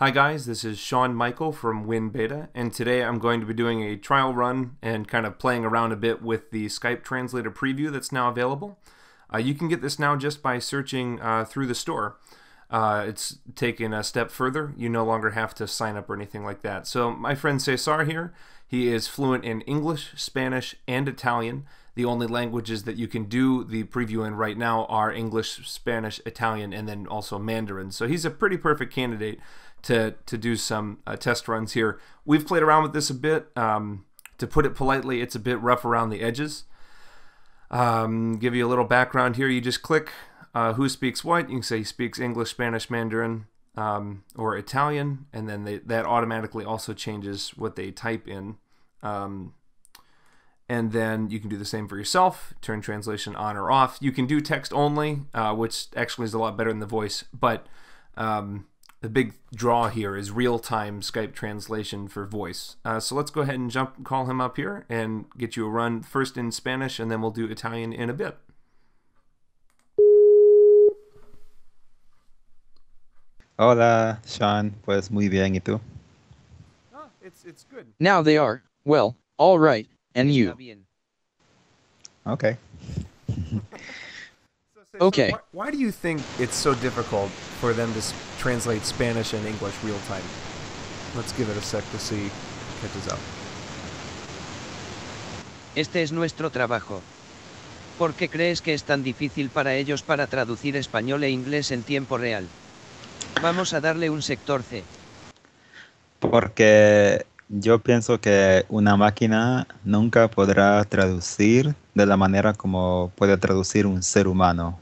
Hi guys, this is Sean Michael from WinBeta, and today I'm going to be doing a trial run and kind of playing around a bit with the Skype Translator preview that's now available. You can get this now just by searching through the store. It's taken a step further. You no longer have to sign up or anything like that. So my friend Cesar here, he is fluent in English, Spanish, and Italian. The only languages that you can do the preview in right now are English, Spanish, Italian, and then also Mandarin. So he's a pretty perfect candidate to do some test runs here. We've played around with this a bit. To put it politely, it's a bit rough around the edges. Give you a little background here. You just click who speaks what. You can say he speaks English, Spanish, Mandarin, or Italian, and then that automatically also changes what they type in. And then you can do the same for yourself. Turn translation on or off. You can do text only, which actually is a lot better than the voice, but the big draw here is real-time Skype translation for voice. So let's go ahead and call him up here and get you a run first in Spanish, and then we'll do Italian in a bit. Hola, Sean. Pues muy bien, ¿y tú? Oh, it's good. Now they are, well, all right, and you? Okay. Okay. Why do you think it's so difficult for them to translate Spanish and English real time? Let's give it a sec to see if it catches up. Este es nuestro trabajo. ¿Por qué crees que es tan difícil para ellos para traducir español e inglés en tiempo real? Vamos a darle un sector C. Porque yo pienso que una máquina nunca podrá traducir de la manera como puede traducir un ser humano.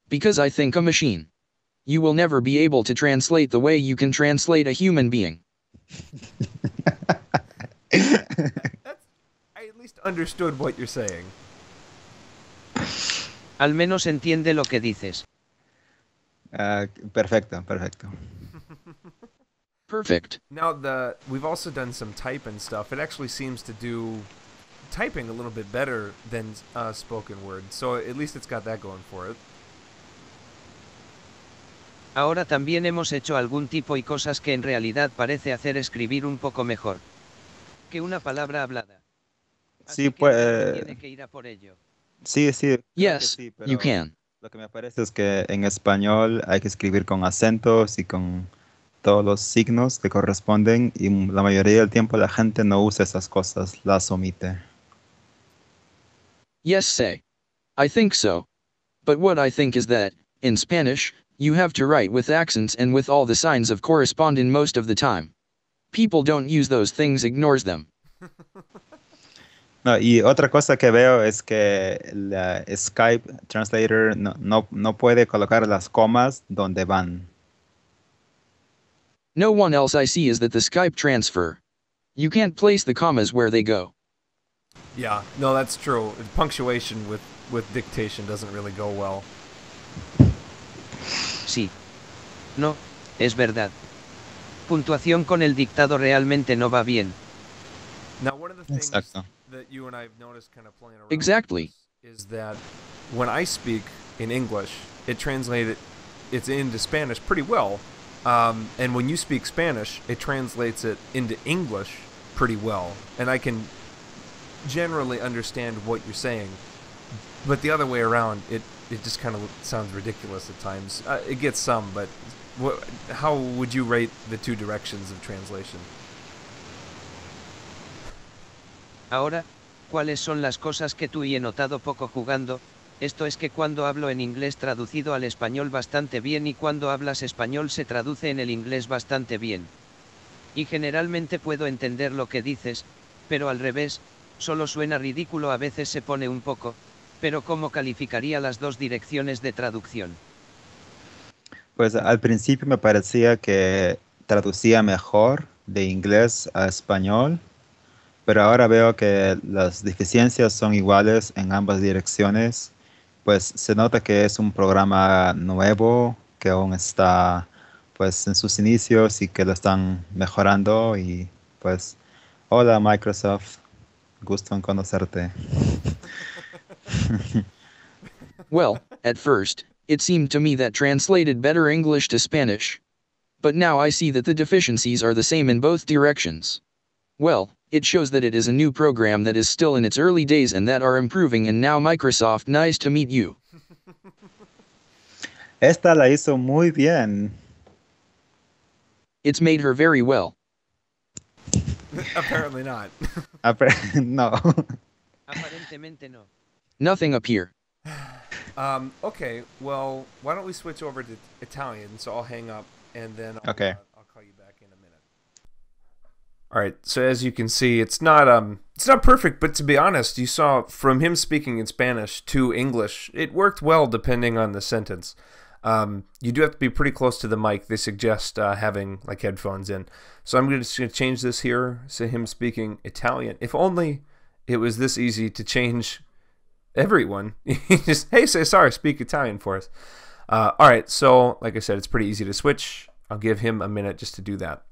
Because I think a machine. You will never be able to translate the way you can translate a human being. I at least understood what you're saying. Al menos entiende lo que dices. Perfecto. Perfect. Now we've also done some type and stuff. It actually seems to do typing a little bit better than spoken word. So at least it's got that going for it. Ahora también hemos hecho algún tipo y cosas que en realidad parece hacer escribir un poco mejor que una palabra hablada. Así Sí, que pues. tiene que ir a por ello. Sí, creo que Yes, sí, you pero can. lo que me parece es que en español hay que escribir con acentos y con todos los signos que corresponden, y la mayoría del tiempo la gente no usa esas cosas, las omite. Yes, say. I think so. But what I think is that, in Spanish, you have to write with accents and with all the signs of corresponding most of the time. People don't use those things, ignores them. No, y otra cosa que veo es que la Skype Translator no puede colocar las comas donde van. No one else I see is that the Skype transfer. You can't place the commas where they go. Yeah, no, that's true. Punctuation with dictation doesn't really go well. Sí. No, es verdad. Puntuación con el dictado realmente no va bien. Now, one of the things Exacto. that you and I have noticed kind of playing around Exactly. with this is that when I speak in English, it's into Spanish pretty well. And when you speak Spanish, it translates it into English pretty well. And I can generally understand what you're saying. But the other way around, it just kind of sounds ridiculous at times. It gets some, but how would you rate the two directions of translation? Ahora, ¿cuáles son las cosas que tú y he notado poco jugando? Esto es que cuando hablo en inglés traducido al español bastante bien y cuando hablas español se traduce en el inglés bastante bien. Y generalmente puedo entender lo que dices, pero al revés, solo suena ridículo, a veces se pone un poco, pero ¿cómo calificaría las dos direcciones de traducción? Pues al principio me parecía que traducía mejor de inglés a español, pero ahora veo que las deficiencias son iguales en ambas direcciones. Pues se nota que es un programa nuevo, que aún está pues en sus inicios y que lo están mejorando. Y pues, hola Microsoft, gusto en conocerte. Well, at first, it seemed to me that translated better English to Spanish. But now I see that the deficiencies are the same in both directions. Well, it shows that it is a new program that is still in its early days and that are improving, and now Microsoft, nice to meet you. Esta la hizo muy bien. It's made her very well. Apparently not. No. Aparentemente no. Nothing up here. Okay, well, why don't we switch over to Italian? So I'll hang up, and then I'll call you back in a minute. All right. So as you can see, it's not perfect, but to be honest, you saw from him speaking in Spanish to English, it worked well depending on the sentence. You do have to be pretty close to the mic. They suggest having like headphones in. So I'm just going to change this here. So him speaking Italian. If only it was this easy to change everyone. Just, hey, say sorry, speak Italian for us. All right. So like I said, it's pretty easy to switch. I'll give him a minute just to do that.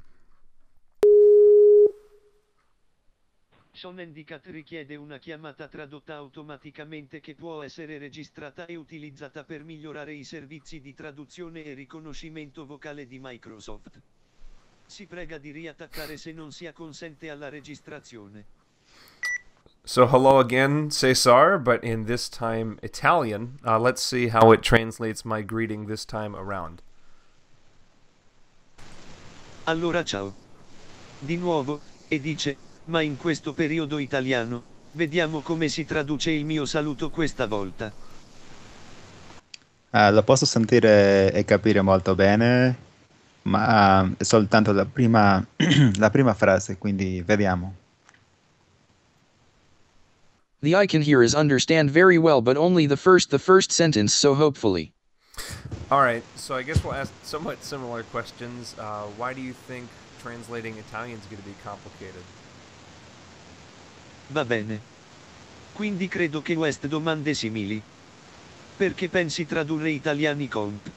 Sound Indicat richiede una chiamata tradotta automaticamente che può essere registrata e utilizzata per migliorare i servizi di traduzione e riconoscimento vocale di Microsoft. Si prega di riattaccare se non sia consente alla registrazione. So hello again, Cesar, but in this time Italian. Let's see how it translates my greeting this time around. Allora ciao. Di nuovo, e dice, ma in questo periodo italiano, vediamo come si traduce il mio saluto questa volta. Lo posso sentire e capire molto bene, ma è soltanto la prima, la prima frase, quindi vediamo. The I can hear is understand very well, but only the first sentence, so hopefully. All right, so I guess we'll ask somewhat similar questions. Why do you think translating Italian is going to be complicated? Va bene. Quindi credo che queste domande simili. Perché pensi tradurre italiani comp?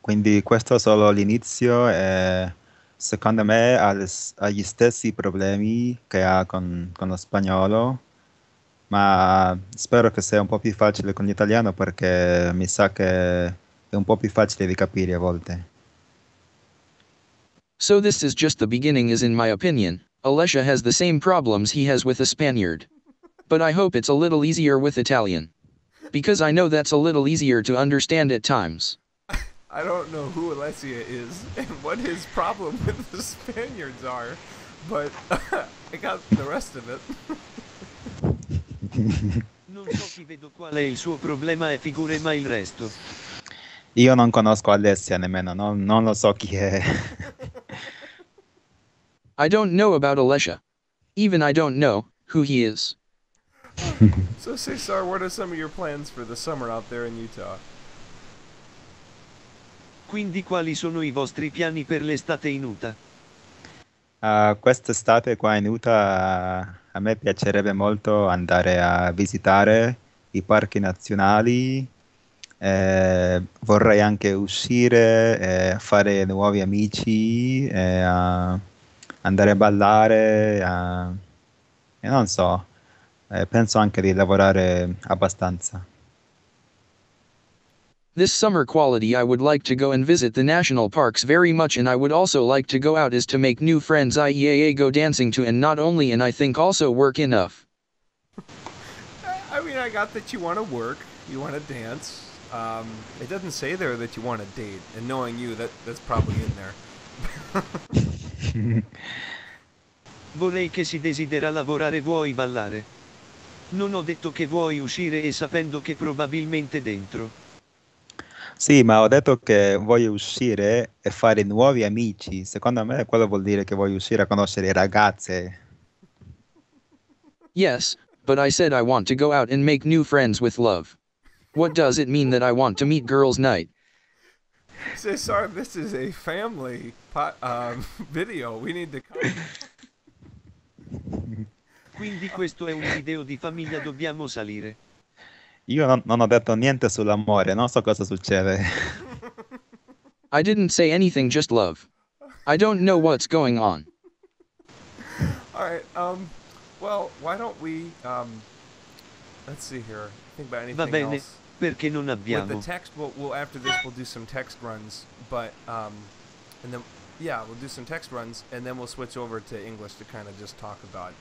Quindi questo è solo l'inizio e secondo me ha gli stessi problemi che ha con lo spagnolo, ma spero che sia un po' più facile con l'italiano perché mi sa che è un po' più facile di capire a volte. So this is just the beginning, as in my opinion, Alessia has the same problems he has with a Spaniard. But I hope it's a little easier with Italian. Because I know that's a little easier to understand at times. I don't know who Alessia is and what his problem with the Spaniards are, but I got the rest of it. Non so chi vedo qual è il suo problema e figure mai il resto. Io non conosco Alessia nemmeno, non lo so chi è. I don't know about Alessia. Even I don't know who he is. So Cesar, what are some of your plans for the summer out there in Utah? Quindi quali sono i vostri piani per l'estate in Utah? Quest'estate qua in Utah a me piacerebbe molto andare a visitare i parchi nazionali, vorrei anche uscire, fare nuovi amici, andare a ballare, e non so, penso anche di lavorare abbastanza. This summer quality, I would like to go and visit the national parks very much, and I would also like to go out as to make new friends, i.e. go dancing to, and not only, and I think also work enough. I mean, I got that you want to work, you want to dance. It doesn't say there that you want to date, and knowing you, that's probably in there. Vorrei che si desidera lavorare, vuoi ballare? Non ho detto che vuoi uscire e sapendo che probabilmente dentro. Sì, ma ho detto che voglio uscire e fare nuovi amici. Secondo me quello vuol dire che voglio uscire a conoscere ragazze. Yes, but I said I want to go out and make new friends with love. What does it mean that I want to meet girls night? Cesar, this is a family video. We need to comment. Quindi questo è un video di famiglia, dobbiamo salire. Io non ho detto niente sull'amore, non so cosa succede. I didn't say anything, just love. I don't know what's going on. Alright, well, why don't we, let's see here, think about anything Va bene, else. Perché non with the abbiamo? text, we'll after this we'll do some text runs, but and then yeah, we'll do some text runs, and then we'll switch over to English to kind of just talk about.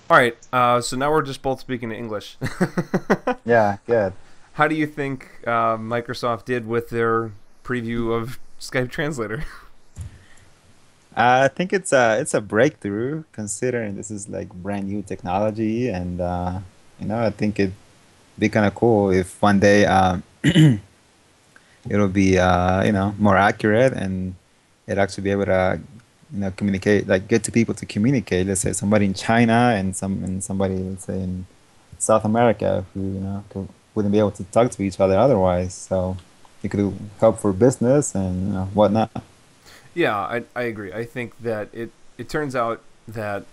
All right, so now we're just both speaking English. Yeah, good. How do you think Microsoft did with their preview of Skype Translator? I think it's a breakthrough considering this is like brand new technology, and I think it'd be kind of cool if one day it'll be more accurate, and it actually be able to communicate, like get to people to communicate. Let's say somebody in China and somebody, let's say, in South America who wouldn't be able to talk to each other otherwise. So it could help for business and whatnot. Yeah, I agree. I think that it turns out that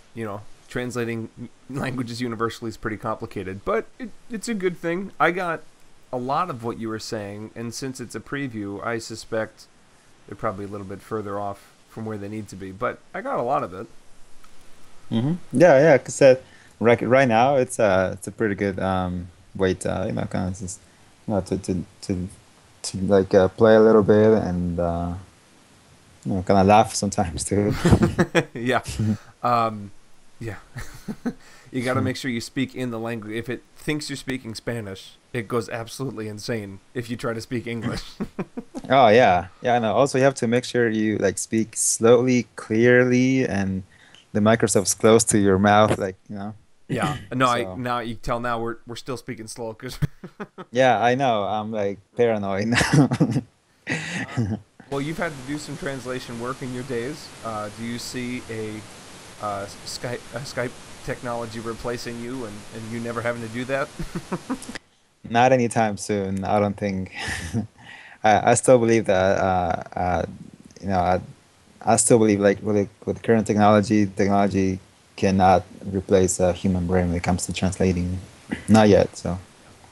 translating languages universally is pretty complicated, but it's a good thing. I got a lot of what you were saying, and since it's a preview, I suspect they're probably a little bit further off from where they need to be, but I got a lot of it. Yeah, because right now it's a pretty good way to kind of just to like play a little bit and kind of laugh sometimes too. Yeah. Yeah. You got to make sure you speak in the language. If it thinks you're speaking Spanish, it goes absolutely insane if you try to speak English. Oh yeah, I know. Also, you have to make sure you like speak slowly, clearly, and the Microsoft's close to your mouth, like Yeah. No, So now you can tell now we're still speaking slow because yeah, I know. I'm like paranoid now. well, you've had to do some translation work in your days. Do you see a Skype technology replacing you, and you never having to do that? Not anytime soon. I don't think. I still believe that. You know, I still believe like with current technology cannot replace a human brain when it comes to translating. Not yet. So.